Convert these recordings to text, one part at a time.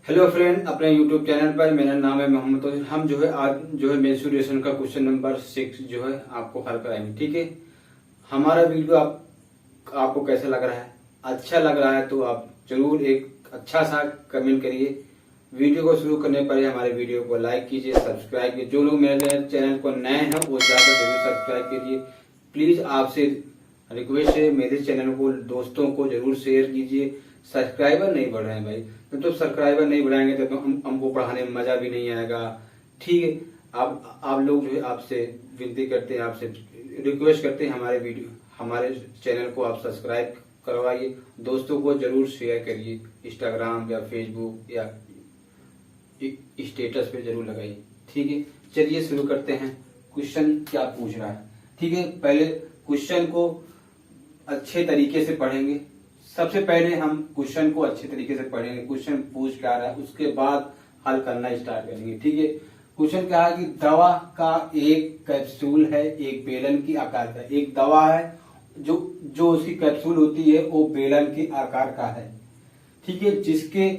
Hello friend, अपने YouTube channel पर मेरा नाम है मोहम्मद तौहीर। हम जो है आज जो है मेंस्ट्रुएशन का क्वेश्चन नंबर 6 जो है आपको हल कराएंगे। ठीक है, हमारा वीडियो आपको कैसा लग रहा है? अच्छा लग रहा है तो आप जरूर एक अच्छा सा कमेंट करिए। वीडियो को शुरू करने पर हमारे वीडियो को लाइक कीजिए, सब्सक्राइब कीजिए। जो लोग मेरे चैनल को नए हैं वो जाकर जरूर सब्सक्राइब कीजिए। प्लीज आपसे रिक्वेस्ट है, मेरे चैनल को दोस्तों को जरूर शेयर कीजिए। सब्सक्राइबर नहीं बढ़ रहे हैं भाई, तो सब्सक्राइबर नहीं बढ़ाएंगे तो हमको पढ़ाने में मजा भी नहीं आएगा। ठीक है, आप लोग जो है आपसे विनती करते हैं, आपसे रिक्वेस्ट करते हैं, हमारे चैनल को आप सब्सक्राइब करवाइए। दोस्तों को जरूर शेयर करिए, इंस्टाग्राम या फेसबुक या स्टेटस पे जरूर लगाइए। ठीक है, चलिए शुरू करते हैं। क्वेश्चन क्या पूछ रहा है? ठीक है, पहले क्वेश्चन को अच्छे तरीके से पढ़ेंगे। सबसे पहले हम क्वेश्चन को अच्छे तरीके से पढ़ेंगे, क्वेश्चन पूछ क्या रहा है, उसके बाद हल करना स्टार्ट करेंगे। ठीक है, क्वेश्चन क्या है कि दवा का एक कैप्सूल है, एक बेलन की आकार का। एक दवा है जो उसकी कैप्सूल होती है वो बेलन के आकार का है। ठीक है, जिसके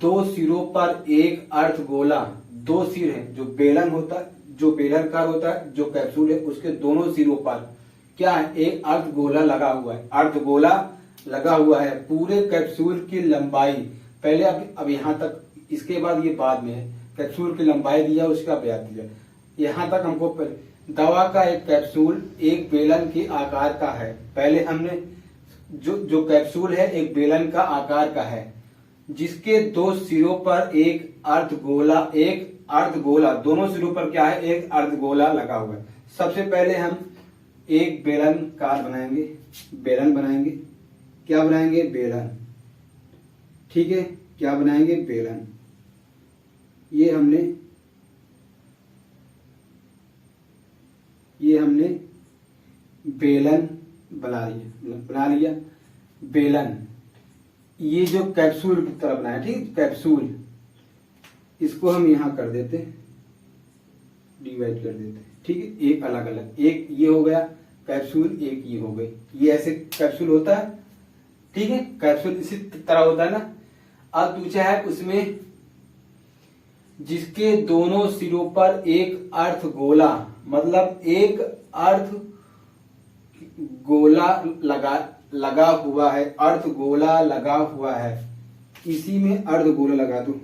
दो सिरों पर एक अर्धगोला, दो सिर है, जो बेलन होता है, जो बेलनाकार होता है, जो कैप्सूल है उसके दोनों सिरों पर क्या है? एक अर्धगोला लगा हुआ है। अर्धगोला लगा हुआ है। पूरे कैप्सूल की लंबाई, पहले अब यहाँ तक, इसके बाद ये बाद में है। कैप्सूल की लंबाई दिया, उसका व्यास दिया, यहाँ तक हमको दवा का एक कैप्सूल एक बेलन के आकार का है। पहले हमने जो कैप्सूल है एक बेलन का आकार का है, जिसके दो सिरों पर एक अर्धगोला, दोनों सिरों पर क्या है? एक अर्धगोला लगा हुआ है। सबसे पहले हम एक बेलन बनाएंगे। क्या बनाएंगे? बेलन। ठीक है, क्या बनाएंगे? बेलन। ये हमने बेलन बना लिया बेलन। ये जो कैप्सूल की तरह बनाया, ठीक, कैप्सूल, इसको हम यहां कर देते, डिवाइड कर देते। ठीक है, एक अलग अलग, एक ये हो गया कैप्सूल, एक ये हो गई। ये ऐसे कैप्सूल होता है। ठीक है, कैप्सूल इसी तरह होता है ना। अब पूछा है उसमें जिसके दोनों सिरों पर एक अर्धगोला, मतलब एक अर्धगोला लगा हुआ है। अर्धगोला लगा हुआ है, इसी में अर्धगोला लगा दो।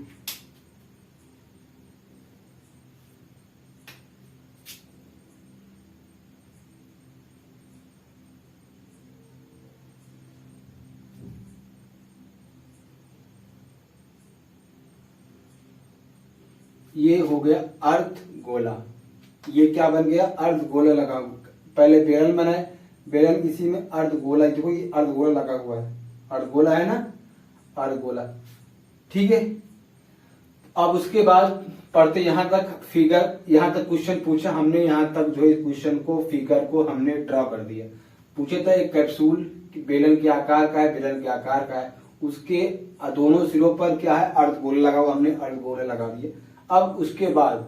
ये हो गया अर्धगोला। ये क्या बन गया? अर्धगोला लगा हुआ। पहले बेलन बनाए, बेलन इसी में अर्धगोला, देखो ये अर्धगोला लगा हुआ है। अर्धगोला है ना, अर्धगोला। ठीक है, अब उसके बाद पढ़ते यहां तक फिगर, यहां तक क्वेश्चन पूछा हमने, यहां तक जो इस क्वेश्चन को, फिगर को हमने ड्रॉ कर दिया। पूछे था एक कैप्सूल बेलन के आकार का है, बेलन के आकार का है, उसके दोनों सिरों पर क्या है? अर्धगोला लगा हुआ, हमने अर्धगोला लगा दिया। अब उसके बाद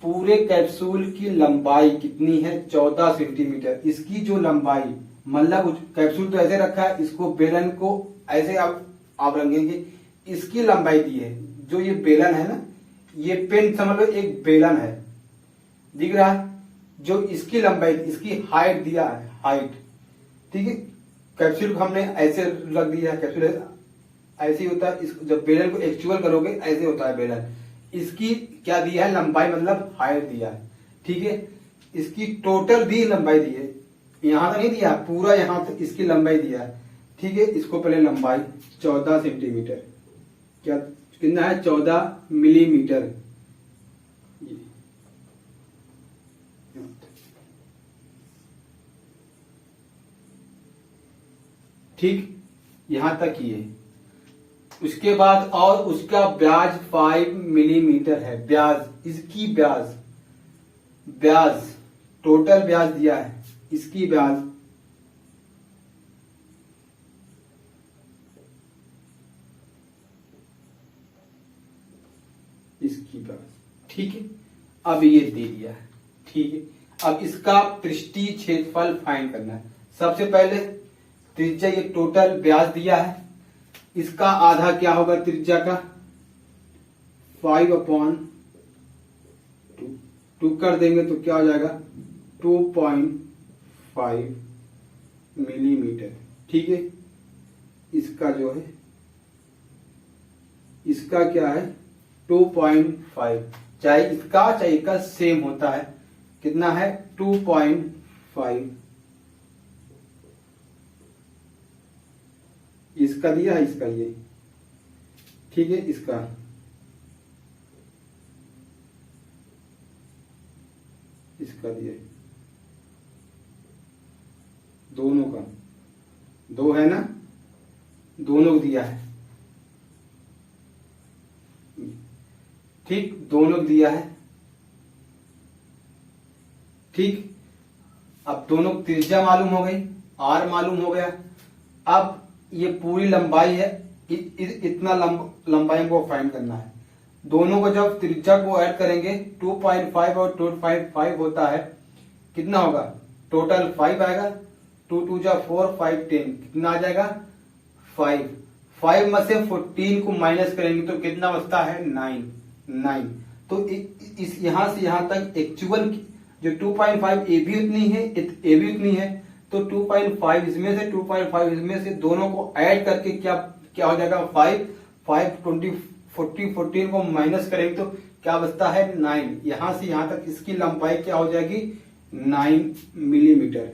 पूरे कैप्सूल की लंबाई कितनी है? 14 सेंटीमीटर। इसकी जो लंबाई, मतलब कैप्सूल तो ऐसे रखा है, इसको बेलन को ऐसे आप रंगेंगे, इसकी लंबाई दी है। जो ये बेलन है ना, ये पेन समझ लो एक बेलन है, दिख रहा है? जो इसकी लंबाई, इसकी हाइट दिया है, हाइट। ठीक है, कैप्सूल को हमने ऐसे रख दिया है। कैप्सूल ऐसे ही होता है, जब बेलन को एक्चुअल करोगे ऐसे होता है बेलन। इसकी क्या दिया है? लंबाई, मतलब हाइट दिया है। ठीक है, इसकी टोटल दी लंबाई दी है, यहां तक नहीं दिया, पूरा यहां तक इसकी लंबाई दिया है। ठीक है, इसको पहले लंबाई 14 सेंटीमीटर, क्या कितना है? 14 मिलीमीटर। ठीक, यहां तक ही है। उसके बाद और उसका ब्याज 5 मिलीमीटर है। ब्याज, इसकी ब्याज टोटल ब्याज दिया है, इसकी ब्याज ठीक है, अब ये दे दिया है। ठीक है, अब इसका पृष्ठीय क्षेत्रफल फाइंड करना है। सबसे पहले त्रिज्या, ये टोटल ब्यास दिया है, इसका आधा क्या होगा त्रिज्या का? 5/2 2 कर देंगे तो क्या हो जाएगा 2.5 मिलीमीटर। ठीक है, इसका जो है इसका क्या है 2.5, चाहे इसका सेम होता है। कितना है 2.5। इसका दिया है, इसका ये ठीक है, इसका दिया है, दोनों का 2 है ना, दोनों को दिया है। ठीक, दोनों को दिया है। ठीक, अब दोनों त्रिज्या मालूम हो गई, आर मालूम हो गया। अब ये पूरी लंबाई है, इतना लंबाई को फाइंड करना है। दोनों को जब त्रिज्या को ऐड करेंगे 2.5 और 2.5 होता है, कितना होगा टोटल 5 आएगा। 2 2 जा 4 5 10, कितना आ जाएगा 5। 5 में से 14 को माइनस करेंगे तो कितना बचता है 9। तो इस यहां से यहां तक एक्चुअल जो 2.5 ए भी उतनी है, तो 2.5 इसमें से 2.5 इसमें से, दोनों को ऐड करके क्या हो जाएगा 5 20 40 14 को माइनस करेंगे तो क्या बचता है 9। यहां से यहां तक इसकी लंबाई क्या हो जाएगी 9 मिलीमीटर।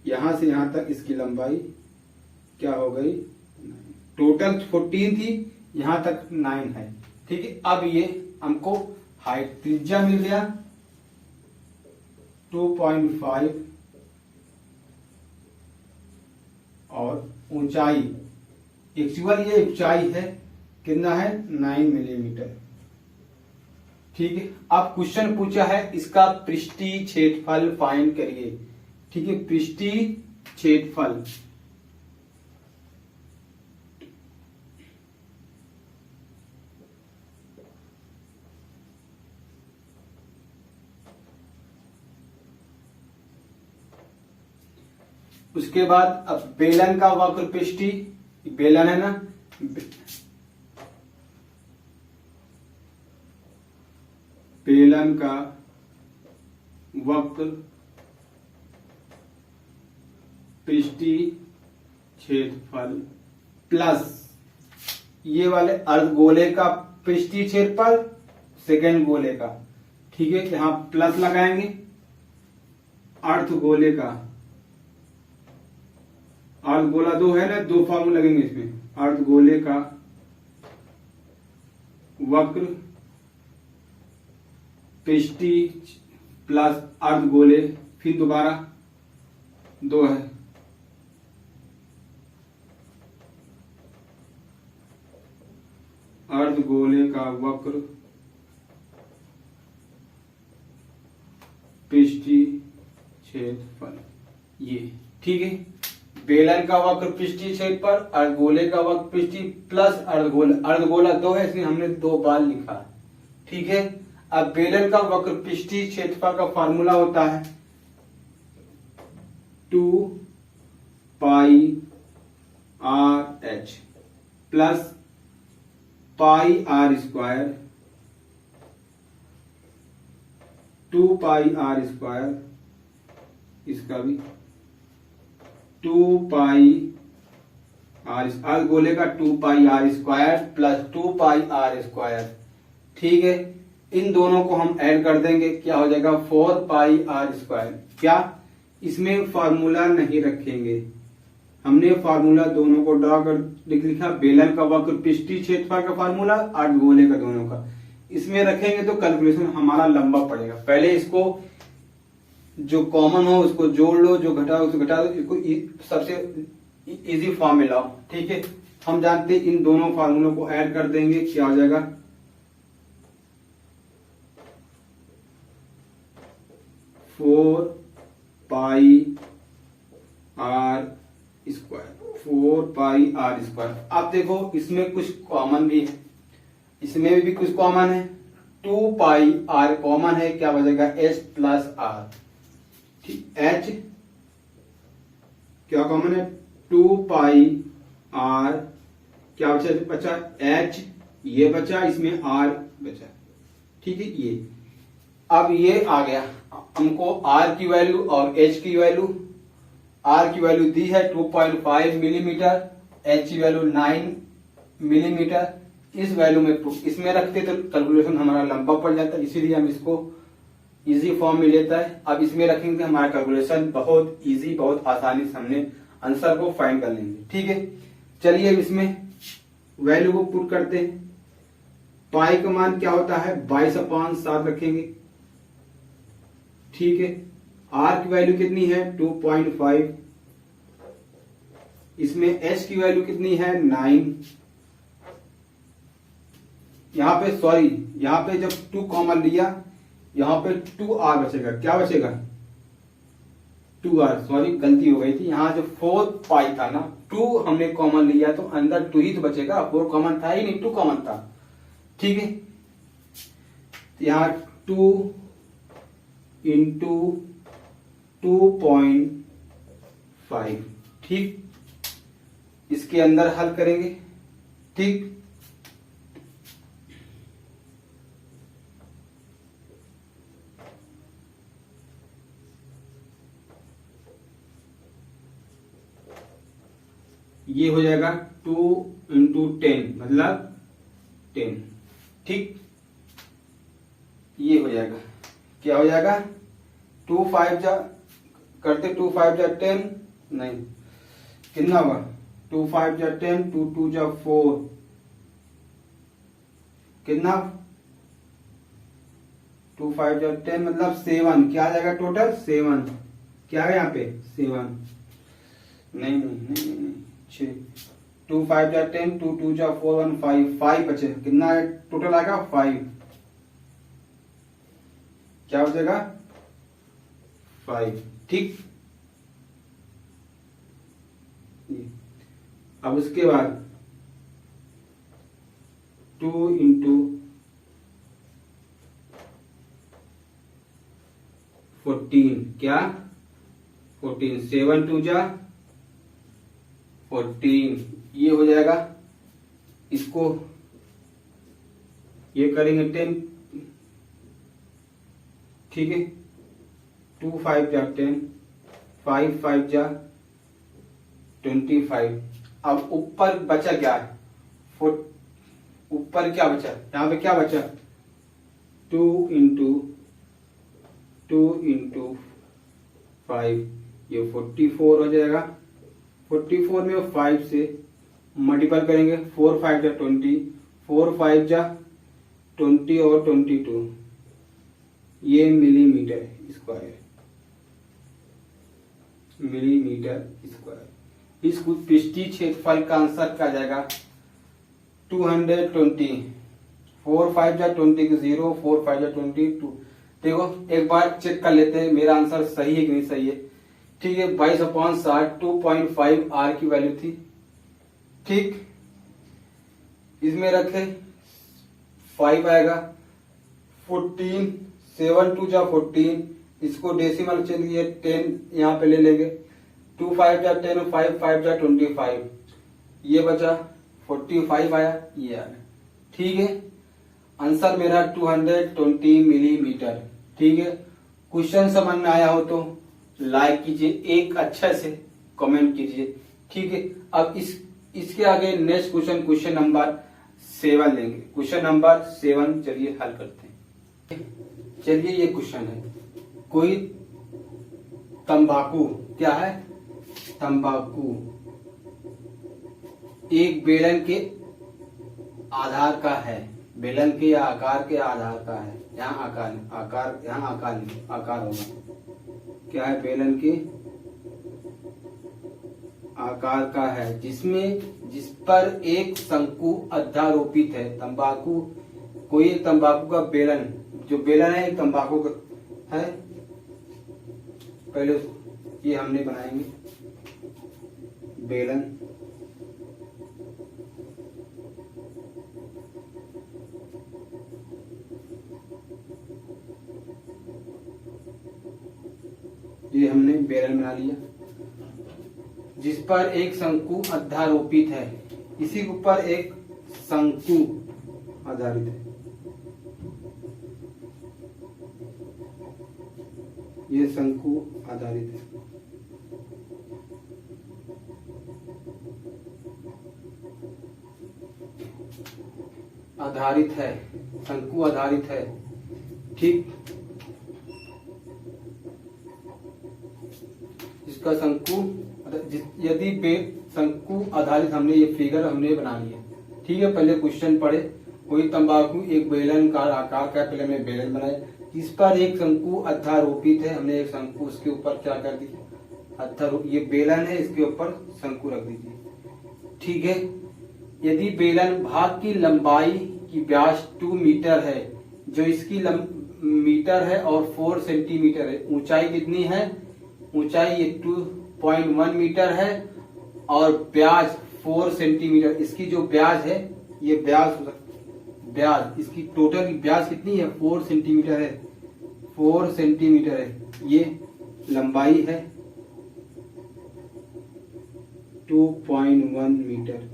यहां से यहां तक इसकी लंबाई क्या हो गई, टोटल 14 थी, यहां तक 9 है। ठीक है, अब ये हमको हाइट त्रिज्या मिल गया 2.5 और ऊंचाई, एक्चुअल ये ऊंचाई है कितना है 9 मिलीमीटर। ठीक है, अब क्वेश्चन पूछा है इसका पृष्ठीय क्षेत्रफल फाइंड करिए। ठीक है, पृष्ठीय क्षेत्रफल उसके बाद अब बेलन का वक्र पृष्ठीय, बेलन है ना, बेलन का वक्र पृष्ठीय क्षेत्रफल प्लस ये वाले अर्धगोले का पृष्ठीय क्षेत्रफल सेकेंड गोले का। ठीक है, यहां प्लस लगाएंगे। अर्धगोले का, अर्धगोला 2 है ना, 2 फॉर्मूला लगेंगे इसमें। अर्धगोले का वक्र पृष्ठीय प्लस अर्धगोले, फिर दोबारा 2 है, अर्धगोले का वक्र पृष्ठीय क्षेत्रफल ये। ठीक है, बेलन का वक्र पृष्ठीय क्षेत्रफल, अर्धगोले का वक्र पृष्ठीय प्लस अर्धगोला 2 है इसलिए हमने 2 बार लिखा। ठीक है, अब बेलन का वक्र पृष्ठीय क्षेत्रफल का फार्मूला होता है 2 pi r h plus pi r square, 2 pi r square, इसका भी 2 पाई आर गोले का 2 pi r square plus 2 pi r square. ठीक है, इन दोनों को हम ऐड कर देंगे, क्या हो जाएगा 4 पाई आर स्क्वायर। क्या इसमें फार्मूला नहीं रखेंगे, हमने फार्मूला दोनों को ड्रॉ कर लिखा। बेलन का वक्र पृष्ठीय क्षेत्रफल का फार्मूला, अर्धगोले का दोनों का इसमें रखेंगे तो कैलकुलेशन हमारा लंबा पड़ेगा। पहले इसको जो कॉमन हो उसको जोड़ लो, जो घटा हो उसको घटा दो, इसको सबसे इजी फॉर्म में लाओ। ठीक है, हम जानते हैं इन दोनों फार्मूलों को ऐड कर देंगे, क्या हो जाएगा 4 pi r square, 4 pi r square. अब देखो इसमें कुछ कॉमन भी है, इसमें भी कुछ कॉमन है, 2 पाई आर कॉमन है, क्या बचेगा एच प्लस आर। ठीक, एच क्या कॉमन है 2 पाई आर क्या बचा बचा H, ये बचा, इसमें R बचा। ठीक है, ये अब ये आ गया हमको R की वैल्यू और H की वैल्यू। R की वैल्यू दी है 2.5 मिलीमीटर, H की वैल्यू 9 मिलीमीटर। इस वैल्यू में इसमें रखते तो कैलकुलेशन हमारा लंबा पड़ जाता है, इसीलिए हम इसको इजी फॉर्म में लेता है। अब इसमें रखेंगे हमारा कैलकुलेशन बहुत इजी, बहुत आसानी से हमने आंसर को फाइंड कर लेंगे। ठीक है, चलिए अब इसमें वैल्यू को पुट करते हैं। पाई का मान क्या होता है 22/7 रखेंगे। ठीक है, आर की वैल्यू कितनी है 2.5, इसमें एच की वैल्यू कितनी है 9। यहां पे सॉरी, यहां पे जब 2 कॉमन लिया, यहां पे 2r बचेगा। क्या बचेगा 2r, सॉरी गलती हो गई थी। यहां जो 4 पाई था ना, 2 हमने कॉमन लिया तो अंदर 2 ही तो बचेगा, 4 कॉमन था ही नहीं, 2 कॉमन था। ठीक है, तो यहां 2 इंटू 2.5। ठीक, इसके अंदर हल करेंगे। ठीक, ये हो जाएगा 2 इंटू 10 मतलब 10। ठीक, ये हो जाएगा, क्या हो जाएगा 2 5 जा करते 2 5 जा 10, नहीं कितना होगा 2 5 जा 10, 2 2 जा 4, कितना 2 5 जा 10 मतलब 7। क्या आ जाएगा टोटल 7। क्या है यहाँ पे 7, नहीं नहीं नहीं नहीं 6। 2 5 जा 10, 2 2 जा 4, 1 5, 5 बचे। कितना है टोटल आएगा 5। क्या बचेगा 5। ठीक, अब उसके बाद 2 इंटू 14, क्या 14, 7 2 जा 14, ये हो जाएगा। इसको ये करेंगे 10। ठीक है, 2 5 जा 10, 5 5 जा 25। अब ऊपर बचा क्या है, ऊपर क्या बचा, यहां पे क्या बचा 2 इंटू 5, ये 44 हो जाएगा। 44 में 5 से मल्टीपल करेंगे, 4 5 जा 20, 4 5 जा 20 और 22, ये मिलीमीटर स्क्वायर, मिलीमीटर स्क्वायर। इस पृष्ठीय क्षेत्रफल का आंसर क्या जाएगा 220। 4 5 जा 20 की 0, 4 5 जा 22। देखो एक बार चेक कर लेते हैं मेरा आंसर सही है कि नहीं सही है। ठीक है, 22/60 2.5 आर की वैल्यू थी। ठीक, इसमें रखे 5 आएगा, 14 7 2 जा 14, इसको डेसिमल चलिए 10 यहाँ पे ले लेंगे। 2 5 जा 10, 5 5 जा 25, ये बचा 45 आया, ये आया। ठीक है, आंसर मेरा 220 मिलीमीटर। ठीक है, क्वेश्चन समझ में आया हो तो लाइक कीजिए, एक अच्छा से कमेंट कीजिए। ठीक है, अब इसके आगे नेक्स्ट क्वेश्चन नंबर 7 लेंगे। क्वेश्चन नंबर 7 चलिए हल करते हैं। चलिए ये क्वेश्चन है, कोई तंबाकू, क्या है तंबाकू एक बेलन के आधार का है, बेलन के या आकार के आधार का है। यहाँ आकार यहाँ आकार होगा। क्या है बेलन के आकार का है, जिस पर एक शंकु अध्यारोपित है। तंबाकू, कोई तंबाकू का बेलन, जो बेलन है तंबाकू का है। पहले ये हमने बनाएंगे बेलन। ये हमने बेलन बना लिया, जिस पर एक शंकु अध्यारोपित है। इसी के ऊपर एक शंकु आधारित है। ये शंकु आधारित है। आधारित है, शंकु आधारित है। ठीक, इसका शंकु यदि शंकु आधारित हमने ये फिगर हमने बना लिया। ठीक है, पहले क्वेश्चन पढ़े। कोई तंबाकू एक बेलनाकार आकार का, पहले हमने बेलन बनाया, इस पर एक शंकु अध्यारोपित है। हमने एक शंकु उसके ऊपर क्या कर दी, अध्यारोप, ये बेलन है, इसके ऊपर शंकु रख दीजिए। ठीक है, यदि बेलन भाग की लंबाई की व्यास 2 मीटर है, जो इसकी मीटर है और 4 सेंटीमीटर है, ऊंचाई कितनी है, ऊंचाई ये 2.1 मीटर है और ब्याज 4 सेंटीमीटर, इसकी जो ब्याज है, ये ब्याज इसकी टोटल ब्याज कितनी है, 4 सेंटीमीटर है, 4 सेंटीमीटर है। ये लंबाई है 2.1 मीटर,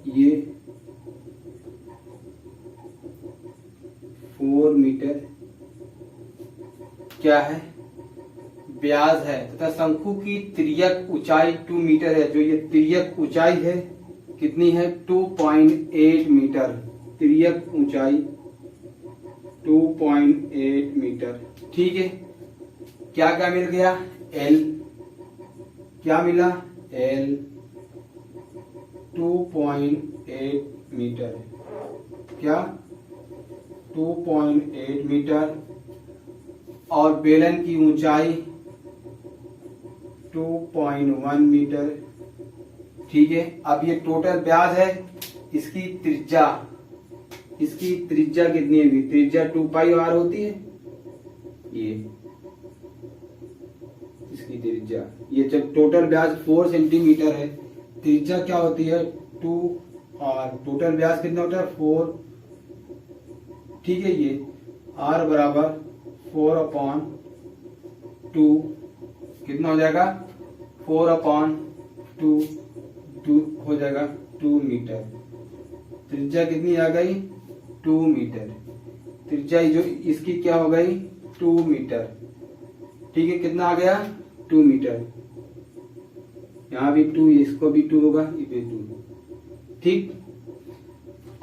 ये 4 मीटर क्या है, ब्याज है, तथा शंकु की तिर्यक ऊंचाई 2 मीटर है। जो ये तिर्यक ऊंचाई है कितनी है, 2.8 मीटर, तिर्यक ऊंचाई 2.8 मीटर। ठीक है, क्या क्या मिल गया, L, क्या मिला, L 2.8 मीटर, क्या 2.8 मीटर, और बेलन की ऊंचाई 2.1 मीटर। ठीक है, अब ये टोटल ब्याज है, इसकी त्रिज्या कितनी है, त्रिज्या 2 पाई r होती है, ये इसकी त्रिज्या, ये जब टोटल ब्याज 4 सेंटीमीटर है, त्रिज्या क्या होती है 2r, टोटल ब्याज कितना होता है 4। ठीक है, ये r बराबर 4/2 कितना हो जाएगा, 4/2 हो जाएगा 2 मीटर। त्रिज्या कितनी आ गई, 2 मीटर, त्रिज्या जो इसकी क्या हो गई, 2 मीटर। ठीक है, कितना आ गया, 2 मीटर, यहाँ भी 2, इसको भी 2 होगा, ये भी 2। ठीक,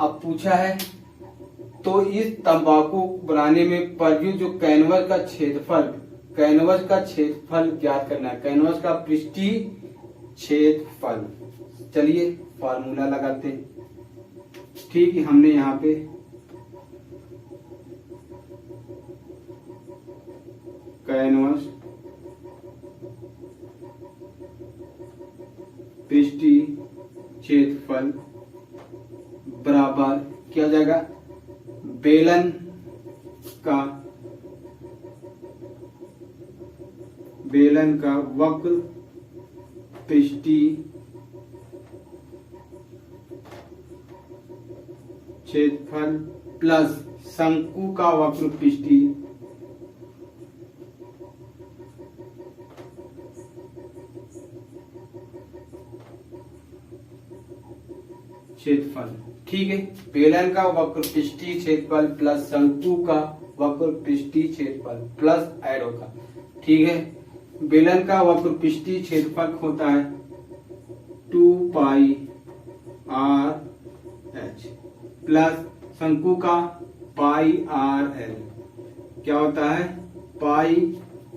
अब पूछा है तो इस तंबाकू बनाने में प्रयुक्त जो कैनवस का क्षेत्रफल ज्ञात करना है, कैनवस का पृष्ठीय क्षेत्रफल। चलिए फार्मूला लगाते हैं। ठीक है, हमने यहाँ पे कैनवस पृष्ठीय क्षेत्रफल बराबर क्या हो जाएगा, बेलन का वक्र पृष्ठीय क्षेत्रफल प्लस शंकु का वक्र पृष्ठीय क्षेत्रफल। ठीक है, बेलन का वक्र पृष्ठीय क्षेत्रफल प्लस शंकु का वक्र पृष्ठीय क्षेत्रफल प्लस ऐड होगा। ठीक है, बेलन का वक्र पृष्ठीय क्षेत्रफल होता है 2 पाई r h प्लस शंकु का पाई r l, क्या होता है पाई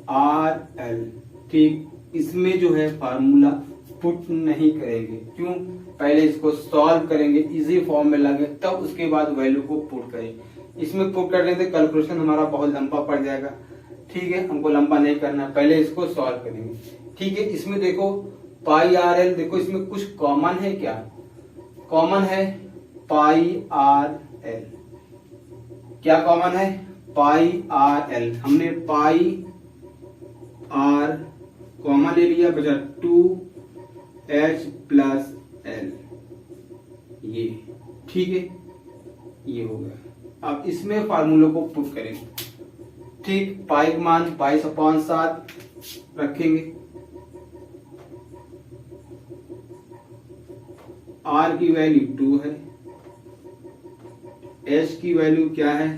r l। ठीक, इसमें जो है फार्मूला पुट नहीं करेंगे, क्यों, पहले इसको सॉल्व करेंगे, इजी फॉर्म में लाएंगे, तब उसके बाद वैल्यू को पुट करें। इसमें पुट करने से कैलकुलेशन हमारा बहुत लंबा पड़ जाएगा। ठीक है, हमको लंबा नहीं करना, पहले इसको सॉल्व करेंगे। ठीक है, इसमें देखो पाई आर एल, देखो इसमें कुछ कॉमन है, क्या कॉमन है, पाई आर एल, क्या कॉमन है, पाई आर एल। हमने पाई आर कॉमन ले लिया, बचा 2h प्लस एल, ये। ठीक है, ये हो गया। अब इसमें फार्मूले को पुट करेंगे। ठीक, पाई का मान 22/7 रखेंगे, R की वैल्यू 2 है, H की वैल्यू क्या है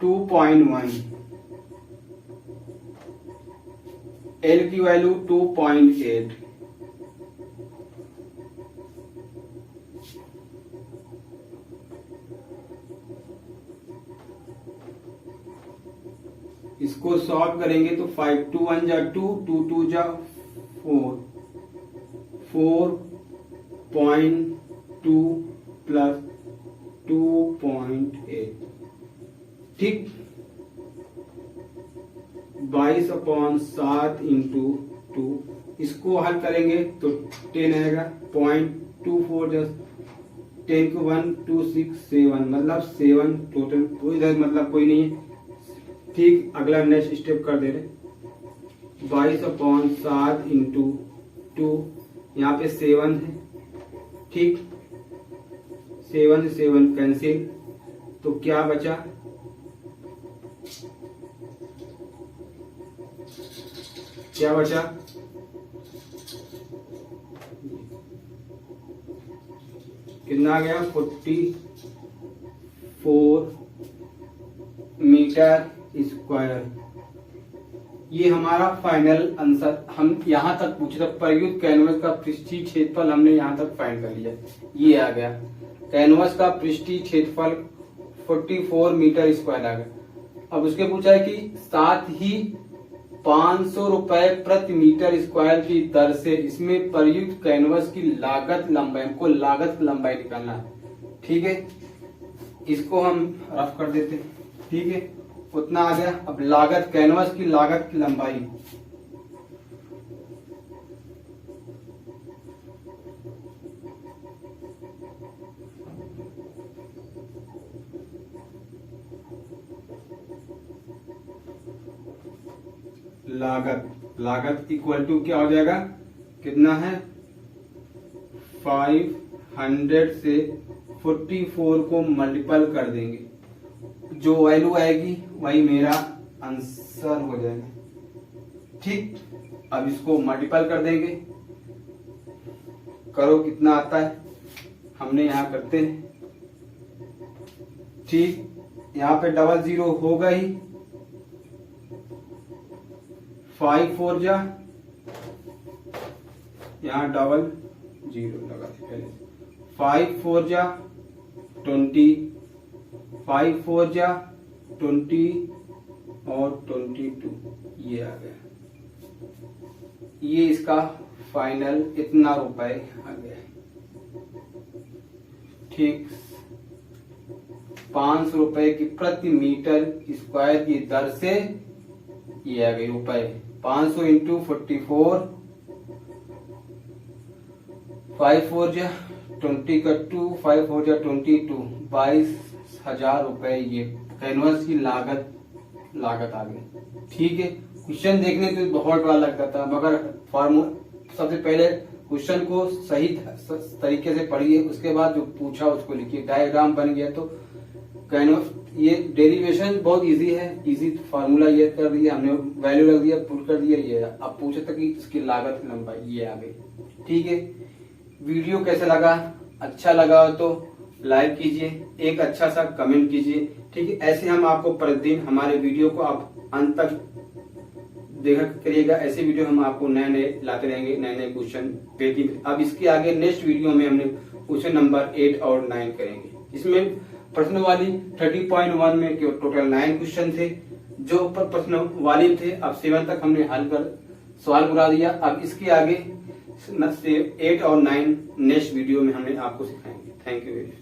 2.1, L की वैल्यू 2.8, इसको सॉल्व करेंगे तो 5 2 1 जा 2 2 2 जा 4, 4.2 प्लस 2.8, ठीक। 22/7 इंटू 2, इसको हल करेंगे तो 10 आएगा, 0.24 जस्ट 10 को 1 2 6 7, मतलब 7 टोटल, तो इधर मतलब कोई नहीं है, ठीक। अगला नेक्स्ट स्टेप कर दे रहे, 22/7 इंटू 2, यहाँ पे 7 है, ठीक। 7 से 7 कैंसिल, तो क्या बचा, क्या बचा, कितना आ गया 44 मीटर स्क्वायर। ये हमारा फाइनल आंसर, हम यहां तक पूछे थे प्रयुक्त कैनवस का पृष्ठीय क्षेत्रफल हमने यहां तक फाइंड कर लिया, ये आ गया कैनवस का पृष्ठीय क्षेत्रफल 44 मीटर स्क्वायर आ गया। अब उसके पूछा है कि साथ ही 500 रुपए प्रति मीटर स्क्वायर की दर से इसमें प्रयुक्त कैनवस की लागत लंबाई, हमको लागत लंबाई निकालना है, ठीक है। इसको हम रफ कर देते हैं, ठीक है, उतना आ गया। अब लागत, कैनवस की लागत की लंबाई, लागत इक्वल टू क्या हो जाएगा, कितना है 500 से 44 को मल्टीपल कर देंगे, जो वैल्यू आएगी वही मेरा आंसर हो जाएगा, ठीक। अब इसको मल्टीपल कर देंगे, करो कितना आता है, हमने यहां करते हैं, ठीक। यहाँ पे 00 होगा ही, 5 4 जा, यहाँ 00 लगा पहले, 5 4 जा 20, 5 4 जा 20 और 22, ये आ गया, ये इसका फाइनल इतना रुपए आ गया, ठीक। 500 रुपए की प्रति मीटर स्क्वायर की दर से ये आ गई रुपए, 500 इंटू 44, 5 4 जा 20 का 2, 5 4 जा 22, 22,000 रुपए ये कैनवस की लागत आ गई, ठीक है। क्वेश्चन देखने तो बहुत बड़ा लगता था, मगर सबसे पहले क्वेश्चन को सही तरीके से पढ़िए, उसके बाद जो पूछा उसको लिखिए, डायग्राम बन गया तो कैनवस, ये डेरिवेशन बहुत इजी है, इजी फार्मूला ये कर दिया हमने, वैल्यू रख दिया, पुट कर दिया, ये अब पूछे था कि इसकी लागत की लंबाई, ये आ गई, ठीक है। वीडियो कैसा लगा, अच्छा लगा हो तो लाइक कीजिए, एक अच्छा सा कमेंट कीजिए, ठीक है। ऐसे हम आपको प्रतिदिन हमारे वीडियो को आप अंत तक देखा करिएगा, ऐसे वीडियो हम आपको नए नए लाते रहेंगे, नए नए क्वेश्चन पेटी। अब इसके आगे नेक्स्ट वीडियो में हमने क्वेश्चन नंबर 8 और 9 करेंगे, इसमें प्रश्न वाली 30.1 में टोटल 9 क्वेश्चन थे, जो प्रश्न वाली थे अब 7 तक हमने हल कर सवाल बुला दिया। अब इसके आगे 8 और 9 नेक्स्ट वीडियो में हमने आपको सिखाएंगे। Thank you very much.